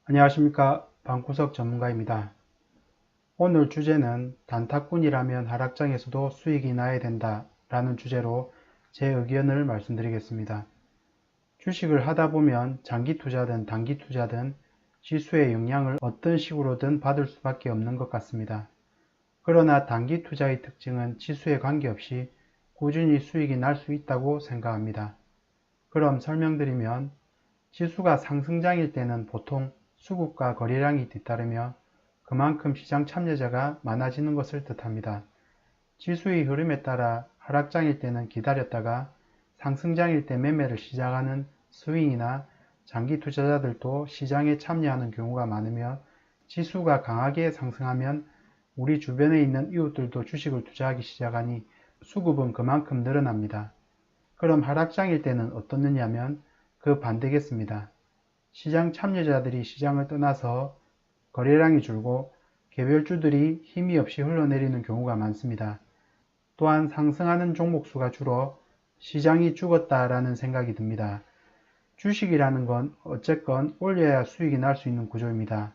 안녕하십니까, 방구석 전문가입니다. 오늘 주제는 단타꾼이라면 하락장에서도 수익이 나야 된다 라는 주제로 제 의견을 말씀드리겠습니다. 주식을 하다 보면 장기 투자든 단기 투자든 지수의 영향을 어떤 식으로든 받을 수밖에 없는 것 같습니다. 그러나 단기 투자의 특징은 지수에 관계없이 꾸준히 수익이 날 수 있다고 생각합니다. 그럼 설명드리면, 지수가 상승장일 때는 보통 수급과 거래량이 뒤따르며 그만큼 시장 참여자가 많아지는 것을 뜻합니다. 지수의 흐름에 따라 하락장일 때는 기다렸다가 상승장일 때 매매를 시작하는 스윙이나 장기 투자자들도 시장에 참여하는 경우가 많으며, 지수가 강하게 상승하면 우리 주변에 있는 이웃들도 주식을 투자하기 시작하니 수급은 그만큼 늘어납니다. 그럼 하락장일 때는 어떻느냐면 그 반대겠습니다. 시장 참여자들이 시장을 떠나서 거래량이 줄고 개별주들이 힘이 없이 흘러내리는 경우가 많습니다. 또한 상승하는 종목 수가 줄어 시장이 죽었다라는 생각이 듭니다. 주식이라는 건 어쨌건 올려야 수익이 날 수 있는 구조입니다.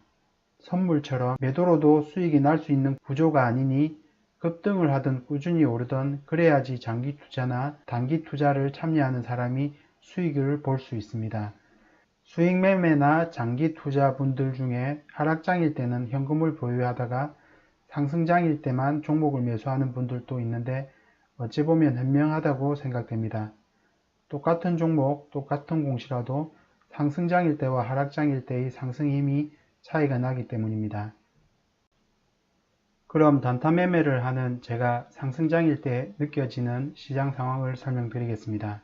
선물처럼 매도로도 수익이 날 수 있는 구조가 아니니 급등을 하든 꾸준히 오르든 그래야지 장기 투자나 단기 투자를 참여하는 사람이 수익을 볼 수 있습니다. 수익 매매나 장기 투자분들 중에 하락장일 때는 현금을 보유하다가 상승장일 때만 종목을 매수하는 분들도 있는데, 어찌 보면 현명하다고 생각됩니다. 똑같은 종목, 똑같은 공시라도 상승장일 때와 하락장일 때의 상승 힘이 차이가 나기 때문입니다. 그럼 단타 매매를 하는 제가 상승장일 때 느껴지는 시장 상황을 설명드리겠습니다.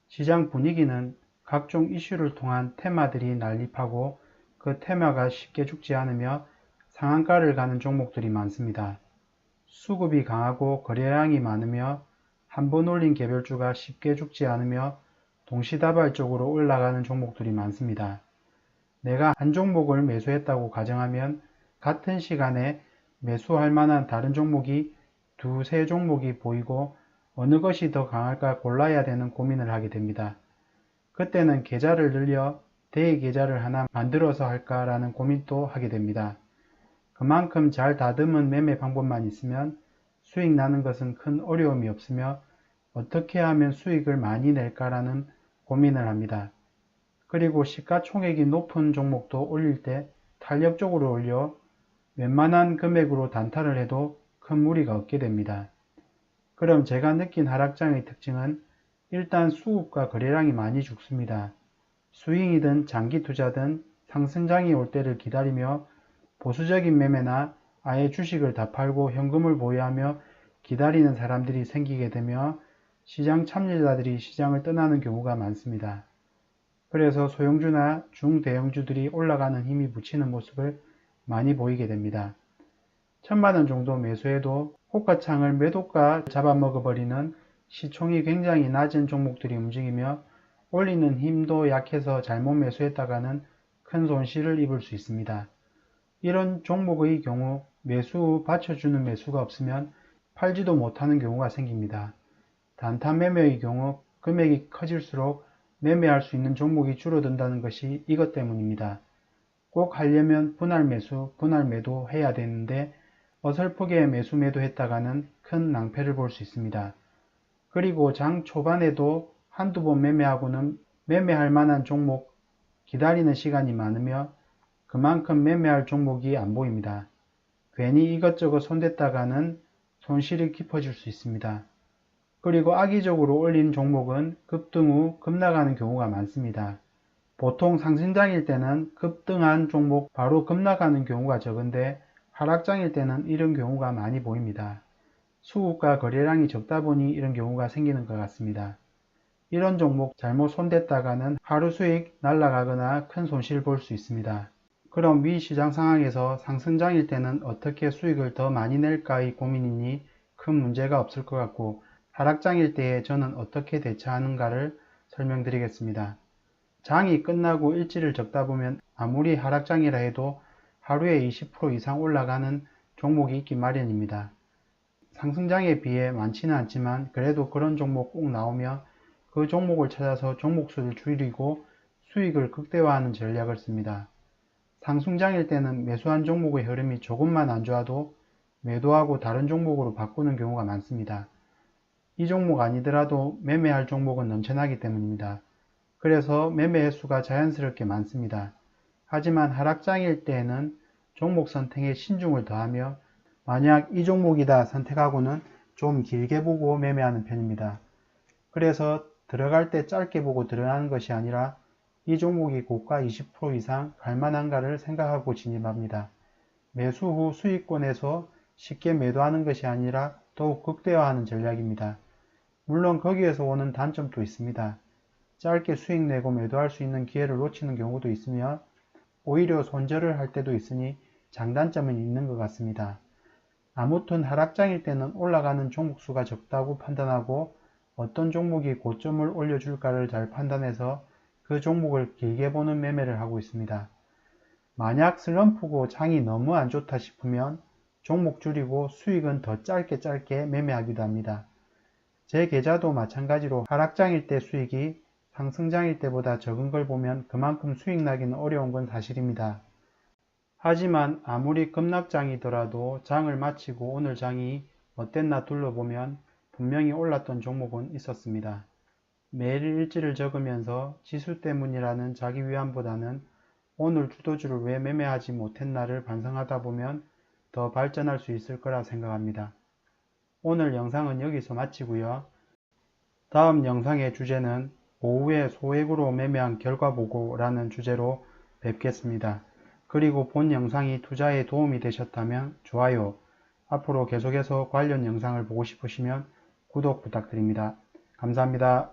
시장 분위기는 각종 이슈를 통한 테마들이 난립하고 그 테마가 쉽게 죽지 않으며 상한가를 가는 종목들이 많습니다. 수급이 강하고 거래량이 많으며 한 번 올린 개별주가 쉽게 죽지 않으며 동시다발적으로 올라가는 종목들이 많습니다. 내가 한 종목을 매수했다고 가정하면 같은 시간에 매수할 만한 다른 종목이 두세 종목이 보이고 어느 것이 더 강할까 골라야 되는 고민을 하게 됩니다. 그때는 계좌를 늘려 대계좌를 하나 만들어서 할까라는 고민도 하게 됩니다. 그만큼 잘 다듬은 매매 방법만 있으면 수익 나는 것은 큰 어려움이 없으며 어떻게 하면 수익을 많이 낼까라는 고민을 합니다. 그리고 시가총액이 높은 종목도 올릴 때 탄력적으로 올려 웬만한 금액으로 단타를 해도 큰 무리가 없게 됩니다. 그럼 제가 느낀 하락장의 특징은 일단 수급과 거래량이 많이 죽습니다. 스윙이든 장기 투자든 상승장이 올 때를 기다리며 보수적인 매매나 아예 주식을 다 팔고 현금을 보유하며 기다리는 사람들이 생기게 되며 시장 참여자들이 시장을 떠나는 경우가 많습니다. 그래서 소형주나 중대형주들이 올라가는 힘이 붙이는 모습을 많이 보이게 됩니다. 1000만원 정도 매수해도 호가창을 매도가 잡아먹어버리는 시총이 굉장히 낮은 종목들이 움직이며 올리는 힘도 약해서 잘못 매수했다가는 큰 손실을 입을 수 있습니다. 이런 종목의 경우 매수 후 받쳐주는 매수가 없으면 팔지도 못하는 경우가 생깁니다. 단타 매매의 경우 금액이 커질수록 매매할 수 있는 종목이 줄어든다는 것이 이것 때문입니다. 꼭 하려면 분할 매수, 분할 매도 해야 되는데 어설프게 매수 매도했다가는 큰 낭패를 볼 수 있습니다. 그리고 장 초반에도 한두 번 매매하고는 매매할 만한 종목 기다리는 시간이 많으며 그만큼 매매할 종목이 안 보입니다. 괜히 이것저것 손댔다가는 손실이 깊어질 수 있습니다. 그리고 악의적으로 올린 종목은 급등 후 급락하는 경우가 많습니다. 보통 상승장일 때는 급등한 종목 바로 급락하는 경우가 적은데 하락장일 때는 이런 경우가 많이 보입니다. 수급과 거래량이 적다 보니 이런 경우가 생기는 것 같습니다. 이런 종목 잘못 손댔다가는 하루 수익 날아가거나 큰 손실 볼 수 있습니다. 그럼 위 시장 상황에서 상승장일 때는 어떻게 수익을 더 많이 낼까의 고민이니 큰 문제가 없을 것 같고, 하락장일 때에 저는 어떻게 대처하는가를 설명드리겠습니다. 장이 끝나고 일지를 적다 보면 아무리 하락장이라 해도 하루에 20% 이상 올라가는 종목이 있기 마련입니다. 상승장에 비해 많지는 않지만 그래도 그런 종목 꼭 나오며 그 종목을 찾아서 종목 수를 줄이고 수익을 극대화하는 전략을 씁니다. 상승장일 때는 매수한 종목의 흐름이 조금만 안 좋아도 매도하고 다른 종목으로 바꾸는 경우가 많습니다. 이 종목 아니더라도 매매할 종목은 넘쳐나기 때문입니다. 그래서 매매 횟수가 자연스럽게 많습니다. 하지만 하락장일 때에는 종목 선택에 신중을 더하며 만약 이 종목이다 선택하고는 좀 길게 보고 매매하는 편입니다. 그래서 들어갈 때 짧게 보고 들어가는 것이 아니라 이 종목이 고가 20% 이상 갈만한가를 생각하고 진입합니다. 매수 후 수익권에서 쉽게 매도하는 것이 아니라 더욱 극대화하는 전략입니다. 물론 거기에서 오는 단점도 있습니다. 짧게 수익 내고 매도할 수 있는 기회를 놓치는 경우도 있으며 오히려 손절을 할 때도 있으니 장단점은 있는 것 같습니다. 아무튼 하락장일 때는 올라가는 종목 수가 적다고 판단하고 어떤 종목이 고점을 올려줄까를 잘 판단해서 그 종목을 길게 보는 매매를 하고 있습니다. 만약 슬럼프고 장이 너무 안 좋다 싶으면 종목 줄이고 수익은 더 짧게 매매하기도 합니다. 제 계좌도 마찬가지로 하락장일 때 수익이 상승장일 때보다 적은 걸 보면 그만큼 수익 나기는 어려운 건 사실입니다. 하지만 아무리 급락장이더라도 장을 마치고 오늘 장이 어땠나 둘러보면 분명히 올랐던 종목은 있었습니다. 매일 일지를 적으면서 지수 때문이라는 자기 위안보다는 오늘 주도주를 왜 매매하지 못했나를 반성하다 보면 더 발전할 수 있을 거라 생각합니다. 오늘 영상은 여기서 마치고요. 다음 영상의 주제는 오후에 소액으로 매매한 결과 보고라는 주제로 뵙겠습니다. 그리고 본 영상이 투자에 도움이 되셨다면 좋아요, 앞으로 계속해서 관련 영상을 보고 싶으시면 구독 부탁드립니다. 감사합니다.